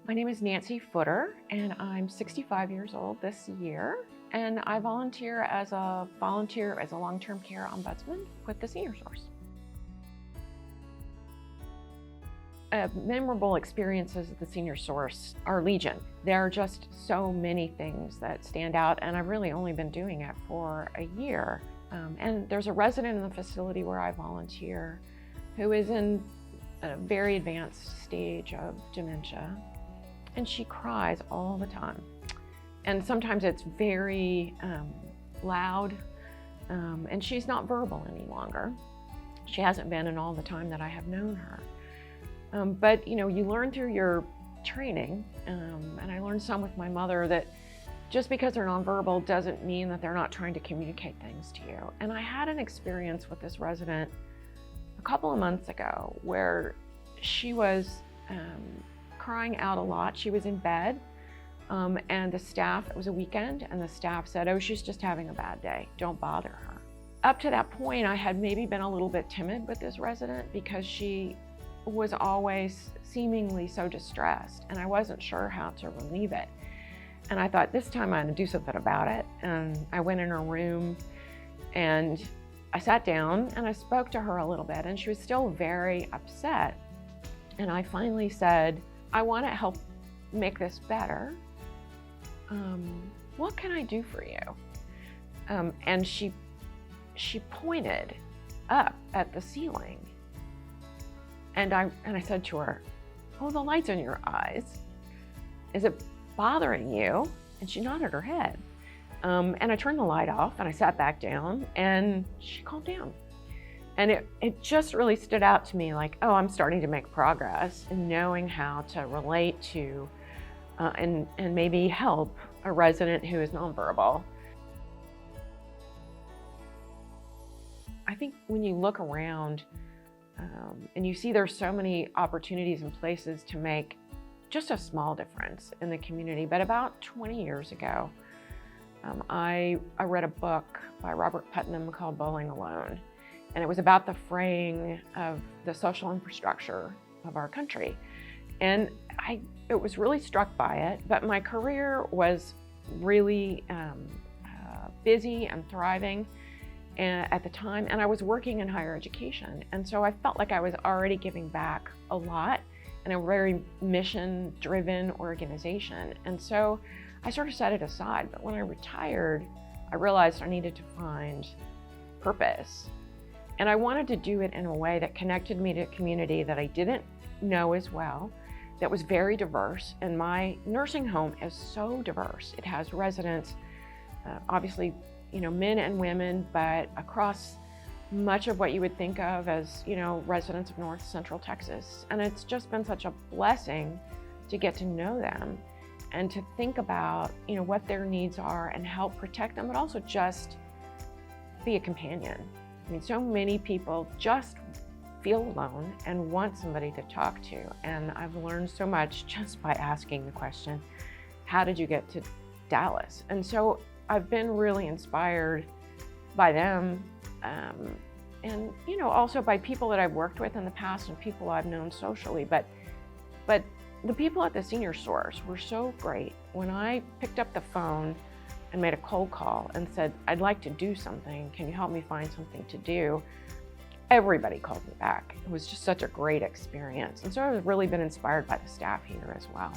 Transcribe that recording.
My name is Nacy Footer, and I'm 65 years old this year, and I volunteer as a long-term care ombudsman with the Senior Source. Memorable experiences at the Senior Source are legion. There are just so many things that stand out, and I've really only been doing it for a year. And there's a resident in the facility where I volunteer who is in a very advanced stage of dementia, and she cries all the time. And sometimes it's very loud, and she's not verbal any longer. She hasn't been in all the time that I have known her. But you learn through your training, and I learned some with my mother, that just because they're nonverbal doesn't mean that they're not trying to communicate things to you. And I had an experience with this resident a couple of months ago where she was crying out a lot. She was in bed, and the staff, it was a weekend, and the staff said, "Oh, she's just having a bad day, don't bother her." Up to that point, I had maybe been a little bit timid with this resident because she was always seemingly so distressed, and I wasn't sure how to relieve it. And I thought, this time I'm gonna do something about it. And I went in her room and I sat down and I spoke to her a little bit, and she was still very upset. And I finally said, "I want to help make this better. What can I do for you?" And she pointed up at the ceiling. And I said to her, "Oh, the light's in your eyes. Is it bothering you?" And she nodded her head. And I turned the light off and I sat back down, and she calmed down. And it just really stood out to me, like, oh, I'm starting to make progress in knowing how to relate to and maybe help a resident who is nonverbal. I think when you look around and you see there's so many opportunities and places to make just a small difference in the community. But about 20 years ago, I read a book by Robert Putnam called Bowling Alone. And it was about the fraying of the social infrastructure of our country. And I was really struck by it, but my career was really busy and thriving at the time, and I was working in higher education. And so I felt like I was already giving back a lot in a very mission-driven organization. And so I sort of set it aside. But when I retired, I realized I needed to find purpose. And I wanted to do it in a way that connected me to a community that I didn't know as well, that was very diverse. And my nursing home is so diverse. It has residents, obviously, men and women, but across much of what you would think of as, residents of North Central Texas. And it's just been such a blessing to get to know them and to think about, what their needs are and help protect them, but also just be a companion. I mean, so many people just feel alone and want somebody to talk to. And I've learned so much just by asking the question, how did you get to Dallas? And so I've been really inspired by them, and also by people that I've worked with in the past and people I've known socially. But the people at the Senior Source were so great. When I picked up the phone and made a cold call and said, "I'd like to do something, can you help me find something to do?" Everybody called me back. It was just such a great experience. And so I've really been inspired by the staff here as well.